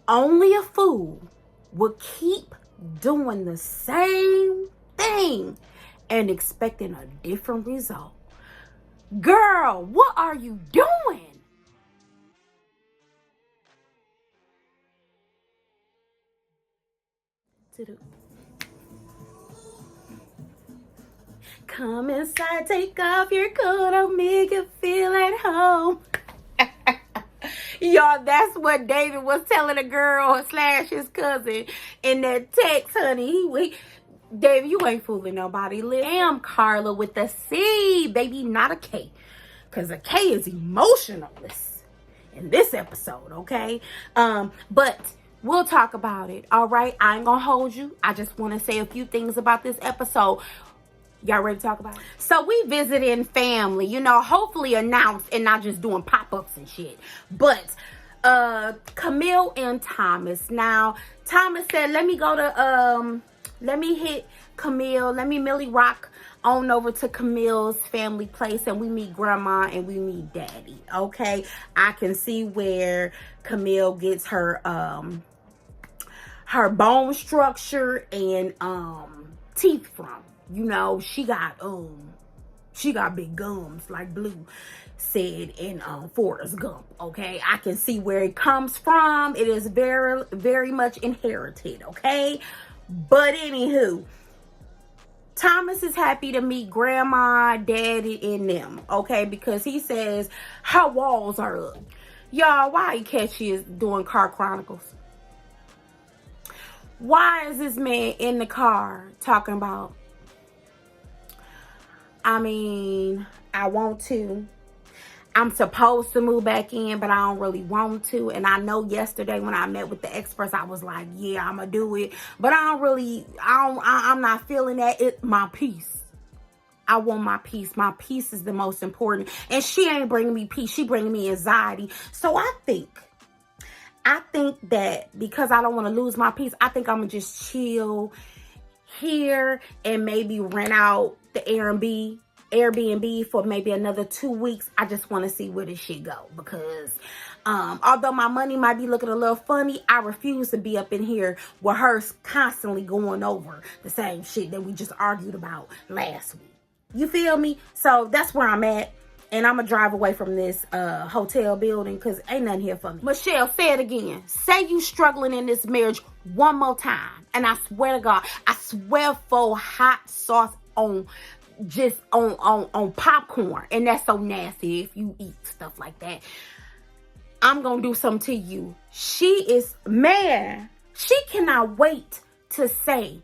Only a fool will keep doing the same thing and expecting a different result. Girl, what are you doing? Come inside, take off your coat, I'll make you feel at home. Y'all, that's what David was telling the girl / his cousin in that text, honey. David, you ain't fooling nobody. Damn, Carla with the C, baby, not a K. Because a K is emotionless in this episode, okay? But we'll talk about it, all right? I ain't gonna hold you. I just want to say a few things about this episode. Y'all ready to talk about it? So we visiting family, hopefully announced and not just doing pop-ups and shit. But Camille and Thomas. Now, Thomas said, let me hit Camille. Let me Millie rock on over to Camille's family place and we meet grandma and we meet daddy. Okay. I can see where Camille gets her bone structure and teeth from. She got big gums, like Blue said in Forrest Gump. Okay, I can see where it comes from. It is very, very much inherited. Okay, but anywho, Thomas is happy to meet grandma, daddy, and them. Okay, because he says her walls are up. Y'all, why Ikechi is doing car chronicles? Why is this man in the car talking about, I want to. I'm supposed to move back in, but I don't really want to. And I know yesterday when I met with the experts, I was like, yeah, I'm going to do it. But I'm not feeling that. It's my peace. I want my peace. My peace is the most important. And she ain't bringing me peace. She bringing me anxiety. So I think that because I don't want to lose my peace, I think I'm going to just chill here and maybe rent out the Airbnb for maybe another 2 weeks. I just want to see where this shit go, because although my money might be looking a little funny, I refuse to be up in here with her constantly going over the same shit that we just argued about last week. You feel me? So that's where I'm at. And I'm going to drive away from this hotel building because ain't nothing here for me. Michelle, say it again. Say you struggling in this marriage one more time. And I swear to God, I swear for hot sauce on popcorn. And that's so nasty if you eat stuff like that. I'm going to do something to you. She cannot wait to say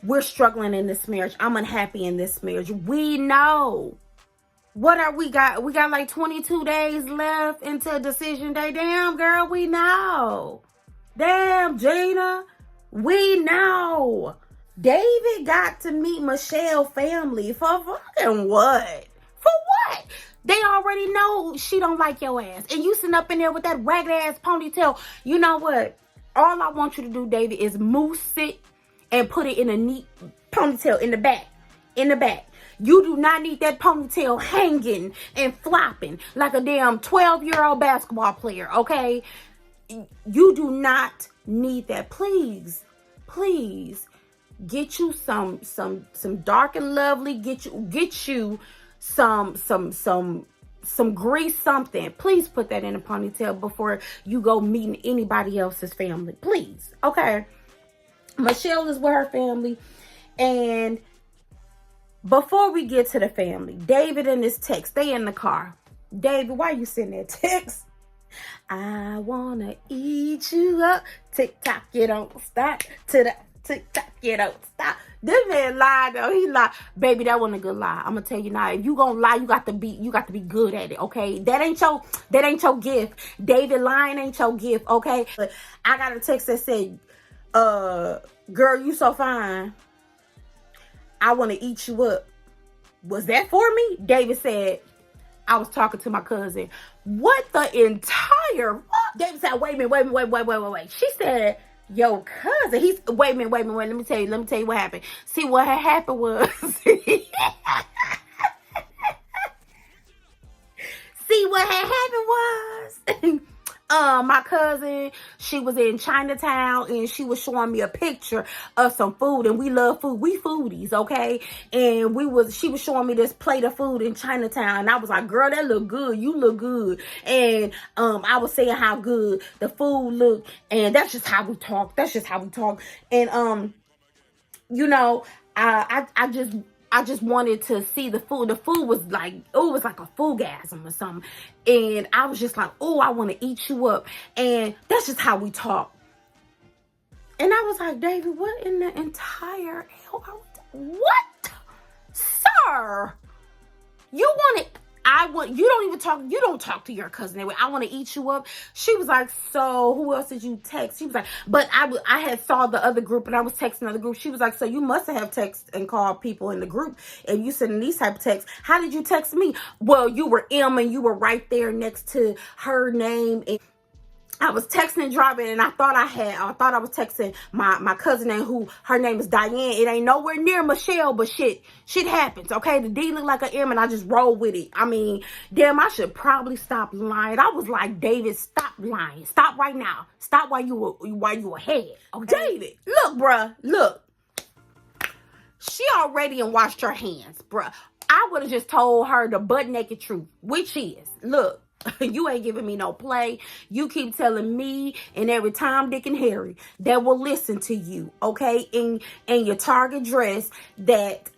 we're struggling in this marriage. I'm unhappy in this marriage. We know. What are we got? We got like 22 days left until decision day. Damn, girl, we know. Damn, Gina, we know. David got to meet Michelle's family for fucking what? For what? They already know she don't like your ass. And you sitting up in there with that ragged ass ponytail. You know what? All I want you to do, David, is mousse it and put it in a neat ponytail in the back. In the back. You do not need that ponytail hanging and flopping like a damn 12-year-old basketball player, okay? You do not need that. Please, get you some dark and lovely. Get you some grease, something. Please put that in a ponytail before you go meeting anybody else's family. Please, okay? Michelle is with her family, and before we get to the family, David and his text, they in the car. David, why you sending that text? I wanna eat you up. Tick-tock, you don't stop. To the tick-tock, you don't stop. This man lied though. He lied. Baby, that wasn't a good lie. I'm gonna tell you now. If you gonna lie, you got to be good at it, okay? That ain't your gift. David lying ain't your gift, okay? But I got a text that said, girl, you so fine. I want to eat you up. Was that for me? David said, I was talking to my cousin. What the entire... David said, wait a minute. She said, yo, cousin. Wait a minute. Let me tell you what happened. See, what had happened was... See, what had happened was... My cousin, she was in Chinatown and she was showing me a picture of some food, and we love food. We foodies, okay? And she was showing me this plate of food in Chinatown, and I was like, girl, that look good. You look good. And I was saying how good the food looked, and that's just how we talk. And you know, I just wanted to see the food. The food was like, oh, it was like a foodgasm or something. And I was just like, oh, I want to eat you up. And that's just how we talk. And I was like, David, what in the entire hell are we what? Sir, you don't talk to your cousin anyway. I want to eat you up. She was like, so who else did you text? She was like, but I had saw the other group and I was texting the other group. She was like, so you must have texted and called people in the group and you sending these type of texts. How did you text me? Well, you were M and you were right there next to her name, and I was texting and driving, and I thought I was texting my cousin, and who her name is Diane. It ain't nowhere near Michelle, but shit happens, okay? The D looked like an M, and I just roll with it. I mean, damn, I should probably stop lying. I was like, David, stop lying. Stop right now. Stop while you ahead. Oh, David, look, bruh, look. She already washed her hands, bruh. I would have just told her the butt naked truth, which is, look. You ain't giving me no play. You keep telling me and every Tom, Dick, and Harry that will listen to you, okay, in your Target dress, that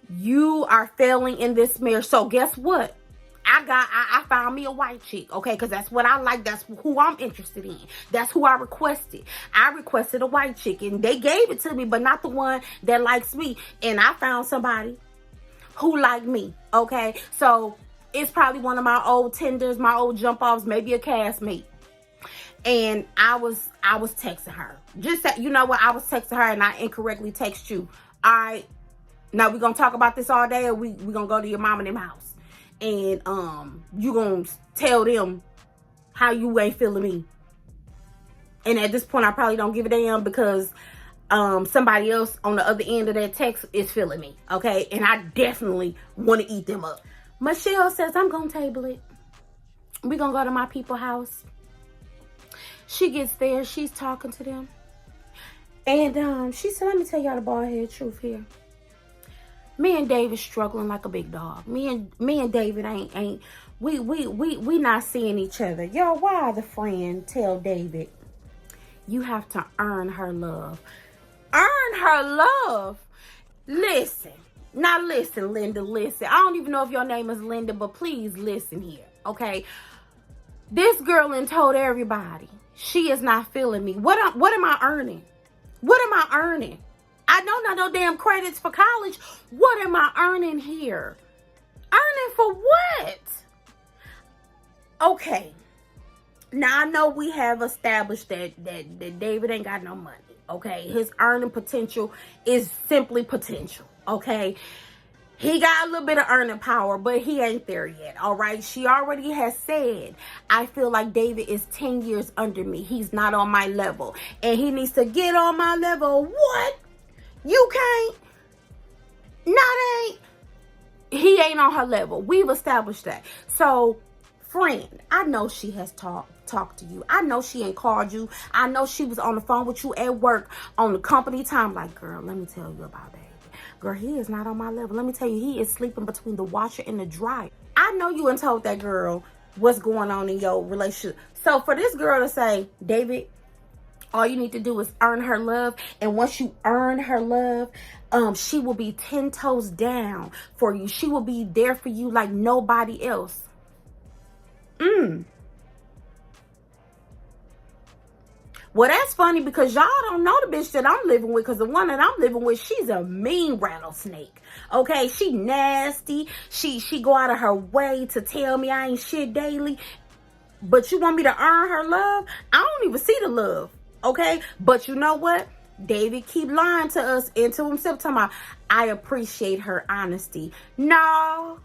you are failing in this marriage. So guess what? I found me a white chick, okay, because that's what I like. That's who I'm interested in. That's who I requested. I requested a white chick, and they gave it to me, but not the one that likes me. And I found somebody who liked me, okay? So it's probably one of my old tenders, my old jump offs, maybe a castmate. And I was texting her. Just that, you know what? I was texting her and I incorrectly text you. All right, now we gonna talk about this all day, or we gonna go to your mom and them house, and you gonna tell them how you ain't feeling me. And at this point, I probably don't give a damn, because somebody else on the other end of that text is feeling me, okay? And I definitely want to eat them up. Michelle says, I'm going to table it. We're going to go to my people's house. She gets there. She's talking to them. And she said, let me tell y'all the bald head truth here. Me and David struggling like a big dog. Me and David we not seeing each other. Yo, why the friend tell David, you have to earn her love. Earn her love? Listen. Now listen, Linda, listen. I don't even know if your name is Linda, but please listen here, okay? This girl and told everybody she is not feeling me. What am I earning? What am I earning? I don't know no damn credits for college. What am I earning here? Earning for what? Okay. Now I know we have established that David ain't got no money, okay? His earning potential is simply potential. Okay, he got a little bit of earning power, but he ain't there yet, all right? She already has said, I feel like David is 10 years under me. He's not on my level, and he needs to get on my level. What? You can't? He ain't on her level. We've established that. So, friend, I know she has talked to you. I know she ain't called you. I know she was on the phone with you at work on the company time. Like, girl, let me tell you about that. Girl, he is not on my level. Let me tell you, he is sleeping between the washer and the dryer. I know you ain't told that girl what's going on in your relationship. So for this girl to say, David, all you need to do is earn her love. And once you earn her love, she will be 10 toes down for you. She will be there for you like nobody else. Well, that's funny, because y'all don't know the bitch that I'm living with, because the one that I'm living with, she's a mean rattlesnake. Okay, she nasty. She go out of her way to tell me I ain't shit daily. But you want me to earn her love? I don't even see the love. Okay, but you know what? David keep lying to us into himself, talking about, I appreciate her honesty. No,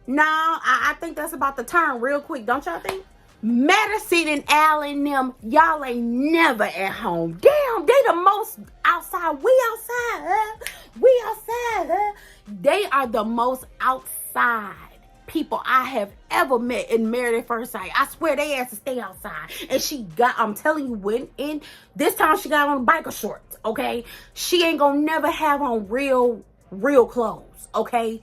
I think that's about to turn real quick, don't y'all think? Madison and Allen, them, y'all ain't never at home. Damn, they the most outside. We outside, huh? We outside, huh? They are the most outside people I have ever met in Married at First Sight. I swear they asked to stay outside. And I'm telling you, went in. This time she got on biker shorts, okay? She ain't gonna never have on real clothes, okay?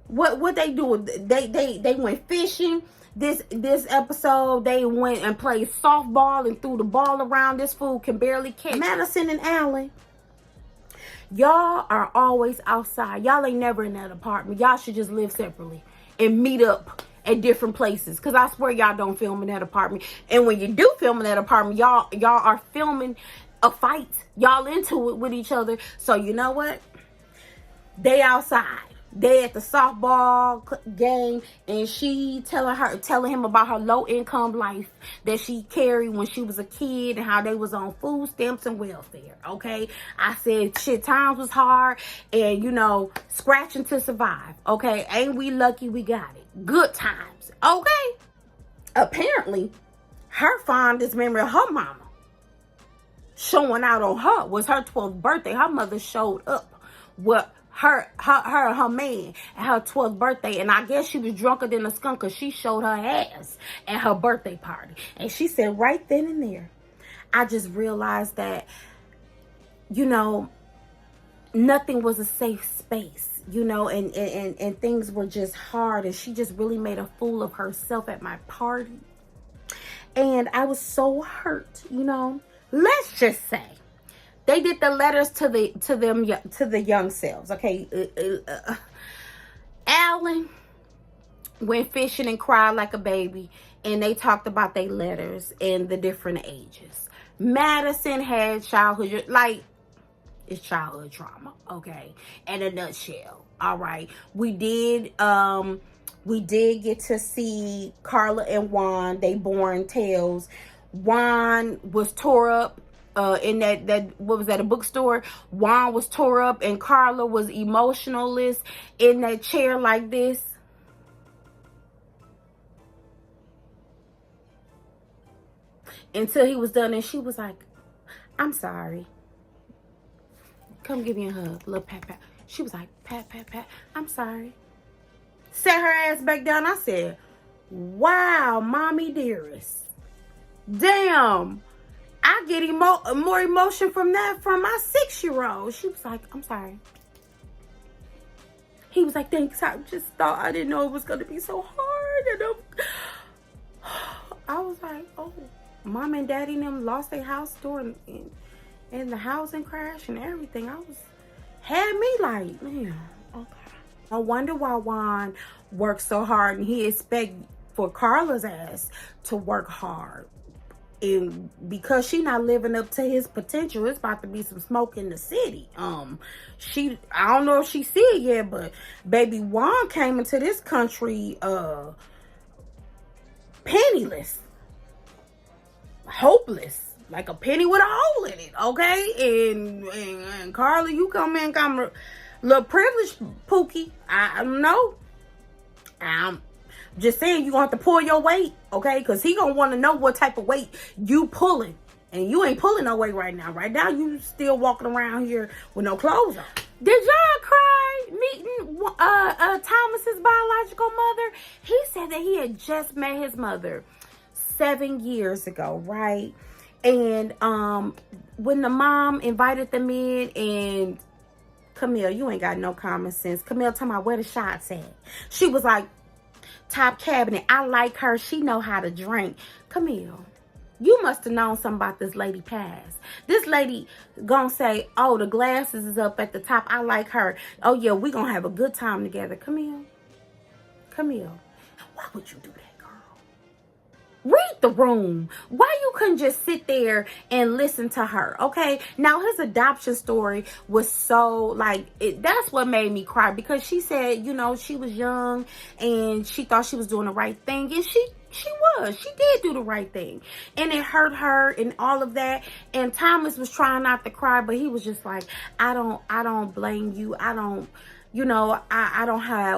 What they do? They went fishing. This episode, they went and played softball and threw the ball around. This fool can barely catch. Madison and Allen, y'all are always outside. Y'all ain't never in that apartment. Y'all should just live separately and meet up at different places. Because I swear y'all don't film in that apartment. And when you do film in that apartment, y'all are filming a fight. Y'all into it with each other. So you know what? They outside. They at the softball game, and she telling him about her low income life that she carried when she was a kid and how they was on food stamps and welfare. Okay, I said shit, times was hard, and you know, scratching to survive. Okay, ain't we lucky we got it? Good times. Okay. Apparently, her fondest memory of her mama showing out on her was her 12th birthday. Her mother showed up with her man at her 12th birthday, and I guess she was drunker than a skunk because she showed her ass at her birthday party. And she said right then and there, I just realized that, you know, nothing was a safe space, you know, and things were just hard, and she just really made a fool of herself at my party. And I was so hurt, you know. Let's just say they did the letters to the young selves. Okay, Allen went fishing and cried like a baby, and they talked about their letters and the different ages. Madison had childhood, like, it's childhood trauma. Okay, in a nutshell. All right, we did get to see Carla and Juan. They born tales. Juan was tore up in that what was that, a bookstore. Juan was tore up, and Carla was emotionalist in that chair like this. Until he was done, and she was like, I'm sorry. Come give me a hug. Little pat pat. She was like, pat pat pat. I'm sorry. Set her ass back down. I said, wow, mommy dearest. Damn. I get more emotion from that from my 6-year-old. She was like, I'm sorry. He was like, thanks. I just thought, I didn't know it was going to be so hard. And I was like, oh, mom and daddy and them lost their house door and the housing crash and everything. Had me like, man, okay. I wonder why Juan works so hard, and he expect for Carla's ass to work hard. And because she not living up to his potential, it's about to be some smoke in the city. I don't know if she see it yet, but baby Juan came into this country penniless, hopeless, like a penny with a hole in it. Okay, and Carla, you come in, come a little privileged, Pookie. I don't know. I'm just saying, you gonna have to pull your weight, okay? Because he gonna want to know what type of weight you pulling. And you ain't pulling no weight right now. Right now, you still walking around here with no clothes on. Did y'all cry meeting Thomas's biological mother? He said that he had just met his mother 7 years ago, right? And when the mom invited them in, and Camille, you ain't got no common sense. Camille talking about where the shots at. She was like, top cabinet. I like her. She know how to drink. Camille, you must have known something about this lady past. This lady gonna say, oh, the glasses is up at the top. I like her. Oh, yeah, we gonna have a good time together. Camille, why would you do that? Read the room. Why you couldn't just sit there and listen to her? Okay. Now his adoption story was so like that's what made me cry, because she said, you know, she was young and she thought she was doing the right thing, and she did do the right thing, and it hurt her and all of that. And Thomas was trying not to cry, but he was just like, I don't blame you. I don't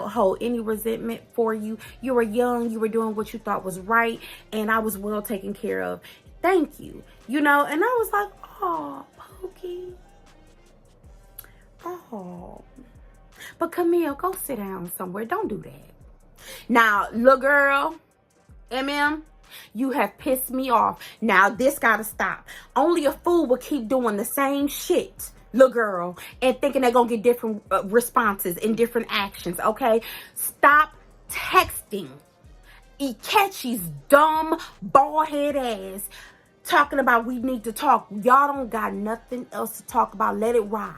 hold any resentment for you. You were young. You were doing what you thought was right. And I was well taken care of. Thank you. You know, and I was like, oh, Pokey. Oh. But Camille, go sit down somewhere. Don't do that. Now, little girl, Emem, you have pissed me off. Now, this gotta stop. Only a fool will keep doing the same shit, little girl, and thinking they're gonna get different responses and different actions, okay? Stop texting Ikechi's dumb, bald-head ass talking about we need to talk. Y'all don't got nothing else to talk about. Let it ride.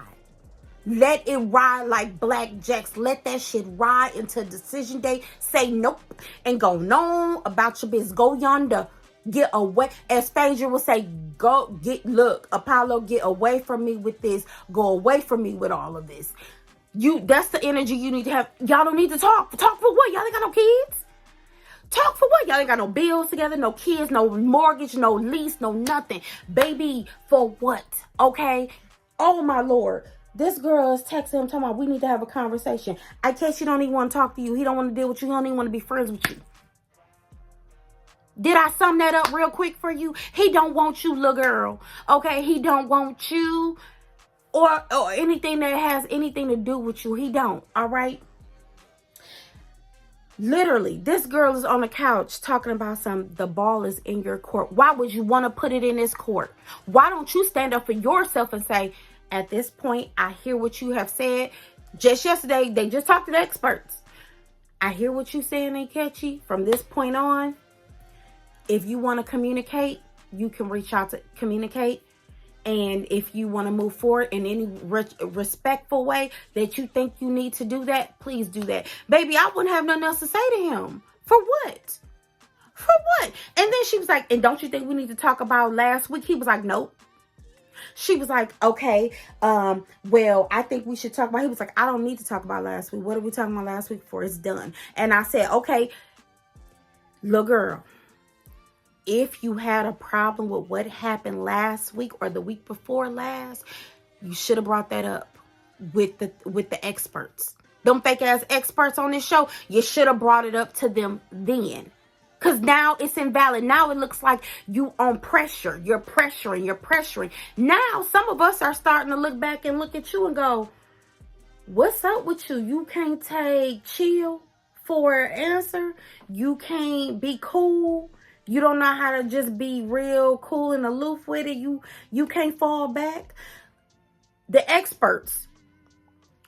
Let it ride like blackjacks. Let that shit ride until decision day. Say nope and go on about your business. Go yonder. Get away. As Phaedra will say, go get, look, Apollo, get away from me with this. Go away from me with all of this. That's the energy you need to have. Y'all don't need to talk. Talk for what? Y'all ain't got no kids? Talk for what? Y'all ain't got no bills together, no kids, no mortgage, no lease, no nothing. Baby, for what? Okay? Oh, my Lord. This girl is texting him talking about we need to have a conversation. I guess he don't even want to talk to you. He don't want to deal with you. He don't even want to be friends with you. Did I sum that up real quick for you? He don't want you, little girl. Okay? He don't want you or anything that has anything to do with you. He don't. All right? Literally, this girl is on the couch talking about the ball is in your court. Why would you want to put it in this court? Why don't you stand up for yourself and say, at this point, I hear what you have said. Just yesterday, they just talked to the experts. I hear what you saying, Ikechi. From this point on, if you want to communicate, you can reach out to communicate. And if you want to move forward in any respectful way that you think you need to do that, please do that. Baby, I wouldn't have nothing else to say to him. For what? For what? And then she was like, and don't you think we need to talk about last week? He was like, nope. She was like, okay, well, I think we should talk about, he was like, I don't need to talk about last week. What are we talking about last week for? It's done. And I said, okay, little girl, if you had a problem with what happened last week or the week before last, you should have brought that up with the experts. Them fake ass experts on this show, you should have brought it up to them then. Because now it's invalid. Now it looks like you on pressure. You're pressuring. Now some of us are starting to look back and look at you and go, what's up with you? You can't take chill for an answer. You can't be cool. You don't know how to just be real cool and aloof with it. You can't fall back. The experts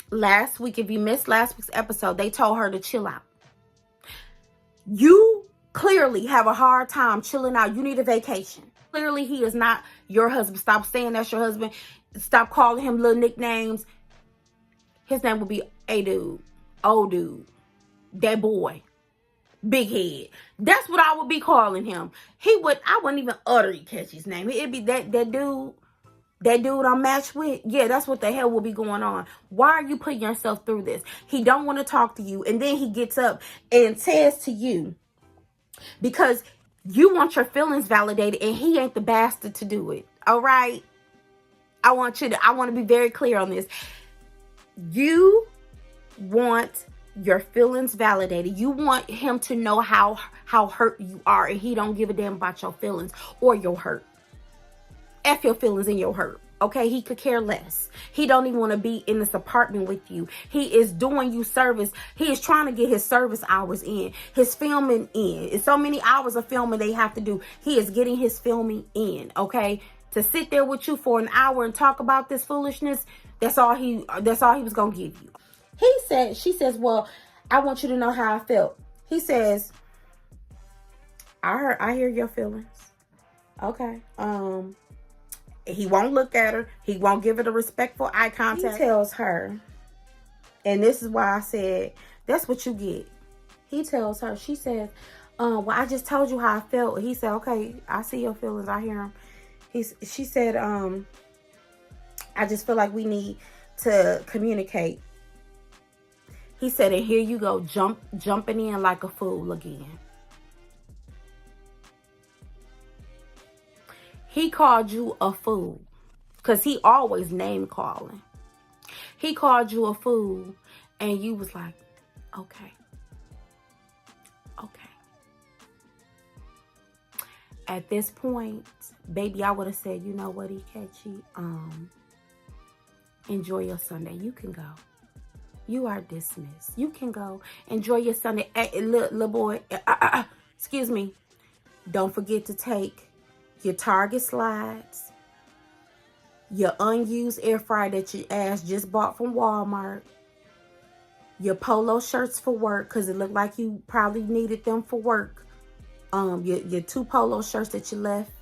last week, if you missed last week's episode, they told her to chill out. You clearly have a hard time chilling out. You need a vacation. Clearly, he is not your husband. Stop saying that's your husband. Stop calling him little nicknames. His name would be a dude, old dude, that boy, big head. That's what I would be calling him. I wouldn't even utter Ikechi's name. It'd be that dude. That dude I'm matched with, yeah, that's what the hell will be going on. Why are you putting yourself through this? He don't want to talk to you, and then he gets up and says to you, because you want your feelings validated, and he ain't the bastard to do it. All right? I want to be very clear on this. You want your feelings validated. You want him to know how hurt you are, and he don't give a damn about your feelings or your hurt. F your feelings and your hurt. Okay, he could care less. He don't even want to be in this apartment with you. He is doing you service. He is trying to get his service hours in, his filming in. It's so many hours of filming they have to do. He is getting his filming in. Okay, to sit there with you for an hour and talk about this foolishness. That's all he was gonna give you. She says, well, I want you to know how I felt. He says, I hear your feelings. Okay. He won't look at her. He won't give her the respectful eye contact. He tells her, and this is why I said, that's what you get. He tells her, she says, well, I just told you how I felt. He said, okay, I see your feelings. I hear him. She said, I just feel like we need to communicate. He said, and here you go, jumping in like a fool again. He called you a fool because he always name calling. He called you a fool and you was like, okay. At this point, baby, I would have said, you know what, Ikechi, enjoy your Sunday. You can go. You are dismissed. You can go. Enjoy your Sunday. Little boy, excuse me. Don't forget to take your Target slides, your unused air fryer that your ass just bought from Walmart, your polo shirts for work, because it looked like you probably needed them for work. Your 2 polo shirts that you left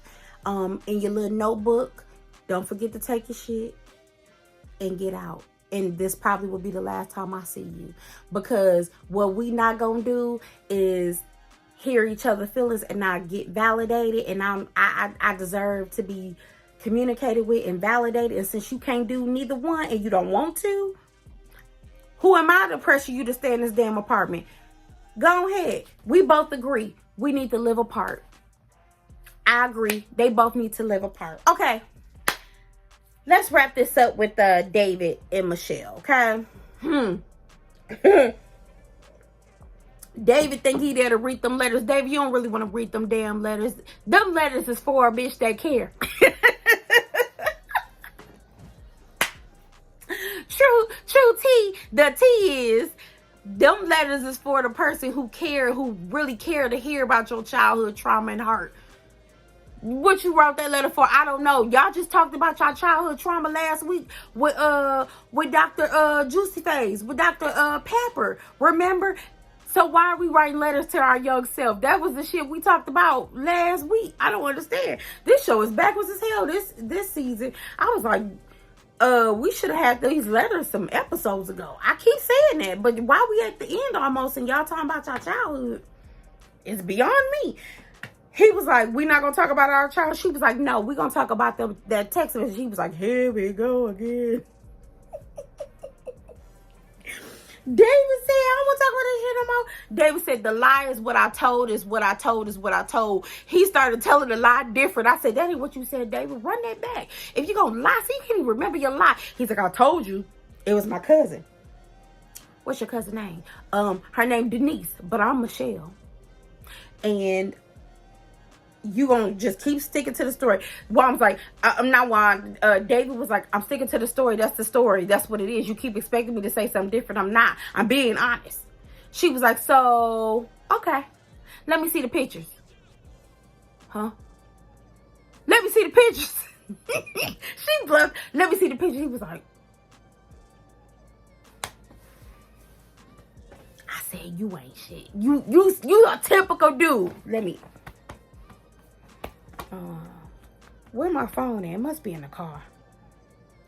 in your little notebook. Don't forget to take your shit and get out. And this probably will be the last time I see you, because what we not gonna do is hear each other's feelings and not get validated. And I deserve to be communicated with and validated. And since you can't do neither one and you don't want to, who am I to pressure you to stay in this damn apartment? Go ahead. We both agree we need to live apart. I agree. They both need to live apart. Okay. Let's wrap this up with David and Michelle, okay? David think he there to read them letters. David, you don't really want to read them damn letters. Them letters is for a bitch that care. True T. The T is, them letters is for the person who really care to hear about your childhood trauma and hurt. What you wrote that letter for, I don't know. Y'all just talked about your childhood trauma last week with Dr. Juicy Face, with Dr. Pepper. Remember? So why are we writing letters to our young self? That was the shit we talked about last week. I don't understand. This show is backwards as hell this season. I was like, we should have had these letters some episodes ago. I keep saying that, but why we at the end almost and y'all talking about your childhood? It's beyond me. He was like, we're not going to talk about our child. She was like, no, we're going to talk about that text message. He was like, here we go again. David said, I don't want to talk about this shit no more. David said, the lie is what I told is what I told is what I told. He started telling the lie different. I said, that ain't what you said, David. Run that back. If you're going to lie, so you can't even remember your lie. He's like, I told you it was my cousin. What's your cousin's name? Her name Denise, but I'm Michelle. And you gonna just keep sticking to the story. Juan was like, I'm not Juan. David was like, I'm sticking to the story. That's the story. That's what it is. You keep expecting me to say something different. I'm not. I'm being honest. She was like, so, okay. Let me see the pictures. Huh? Let me see the pictures. She bluffed. Let me see the pictures. He was like, I said, you ain't shit. You a typical dude. Let me. Where my phone at? It must be in the car.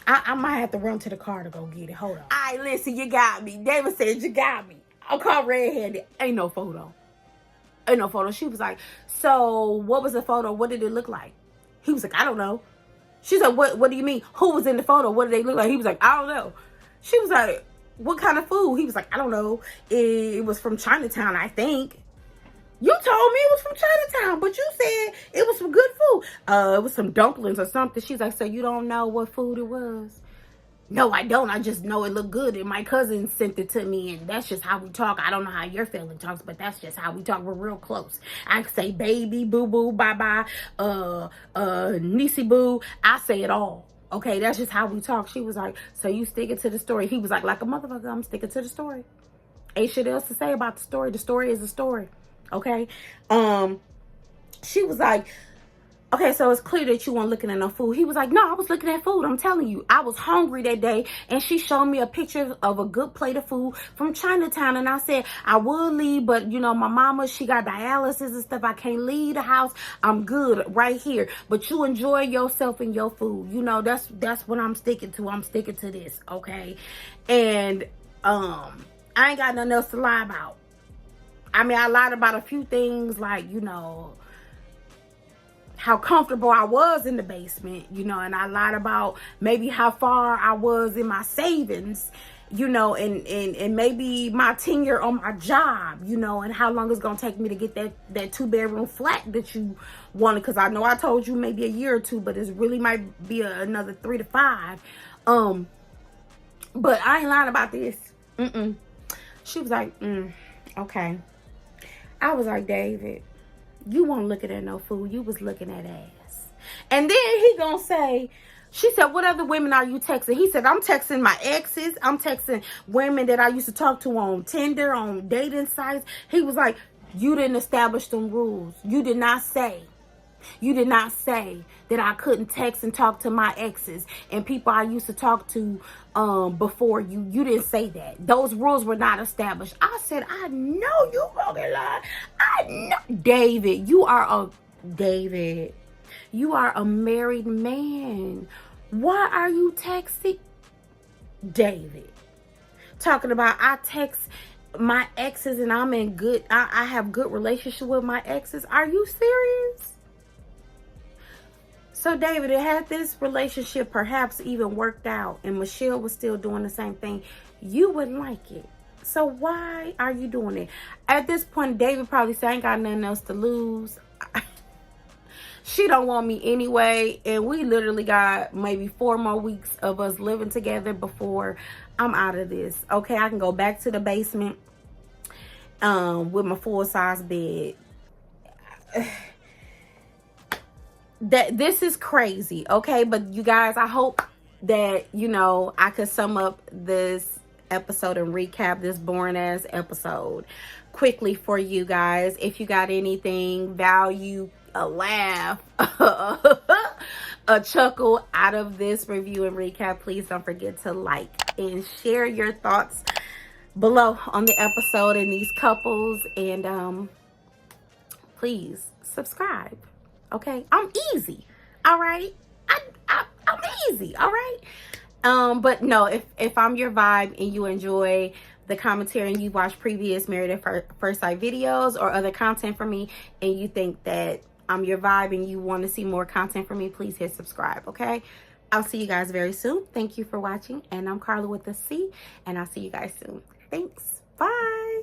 I might have to run to the car to go get it. Hold on. All right, listen, you got me. David said you got me. I'll call red-handed. Ain't no photo. Ain't no photo. She was like, so what was the photo? What did it look like? He was like, I don't know. She's like, what do you mean? Who was in the photo? What did they look like? He was like, I don't know. She was like, what kind of food? He was like, I don't know. It was from Chinatown, I think. You told me it was from Chinatown, but you said it was some good food. It was some dumplings or something. She's like, so you don't know what food it was? No, I don't. I just know it looked good. And my cousin sent it to me, and that's just how we talk. I don't know how your family talks, but that's just how we talk. We're real close. I say baby, boo-boo, bye-bye, niecey-boo. I say it all. Okay, that's just how we talk. She was like, so you sticking to the story. He was like a motherfucker, I'm sticking to the story. Ain't shit else to say about the story. The story is a story. Okay. She was like, okay, so it's clear that you weren't looking at no food. He was like, no, I was looking at food. I'm telling you, I was hungry that day. And she showed me a picture of a good plate of food from Chinatown. And I said, I would leave, but you know, my mama, she got dialysis and stuff. I can't leave the house. I'm good right here. But you enjoy yourself and your food. You know, that's what I'm sticking to. I'm sticking to this. Okay. And, I ain't got nothing else to lie about. I mean, I lied about a few things, like, you know, how comfortable I was in the basement, you know, and I lied about maybe how far I was in my savings, you know, and maybe my tenure on my job, you know, and how long it's going to take me to get that 2-bedroom flat that you wanted. Because I know I told you maybe a year or two, but it really might be another 3 to 5. But I ain't lying about this. She was like, okay. I was like, David, you weren't looking at no food. You was looking at ass. And then he gonna say, she said, what other women are you texting? He said, I'm texting my exes. I'm texting women that I used to talk to on Tinder, on dating sites. He was like, you didn't establish them rules. You did not say that I couldn't text and talk to my exes and people I used to talk to before you. You didn't say that. Those rules were not established. I said, I know you fucking lied. I know. David, you are a married man. Why are you texting David? Talking about I text my exes and I'm in good, I have good relationship with my exes. Are you serious? So David, had this relationship perhaps even worked out and Michelle was still doing the same thing, you wouldn't like it. So why are you doing it? At this point, David probably said, I ain't got nothing else to lose. She don't want me anyway. And we literally got maybe 4 more weeks of us living together before I'm out of this. Okay, I can go back to the basement with my full-size bed. That this is crazy, okay? But you guys, I hope that, you know, I could sum up this episode and recap this boring ass episode quickly for you guys. If you got anything, value, a laugh, a chuckle out of this review and recap, please don't forget to like and share your thoughts below on the episode and these couples, and please subscribe. Okay, I'm easy. All right, I'm easy. All right. But no, if I'm your vibe and you enjoy the commentary and you watch previous Married at First Sight videos or other content from me, and you think that I'm your vibe and you want to see more content from me, please hit subscribe. Okay, I'll see you guys very soon. Thank you for watching, and I'm Carla with a C, and I'll see you guys soon. Thanks. Bye.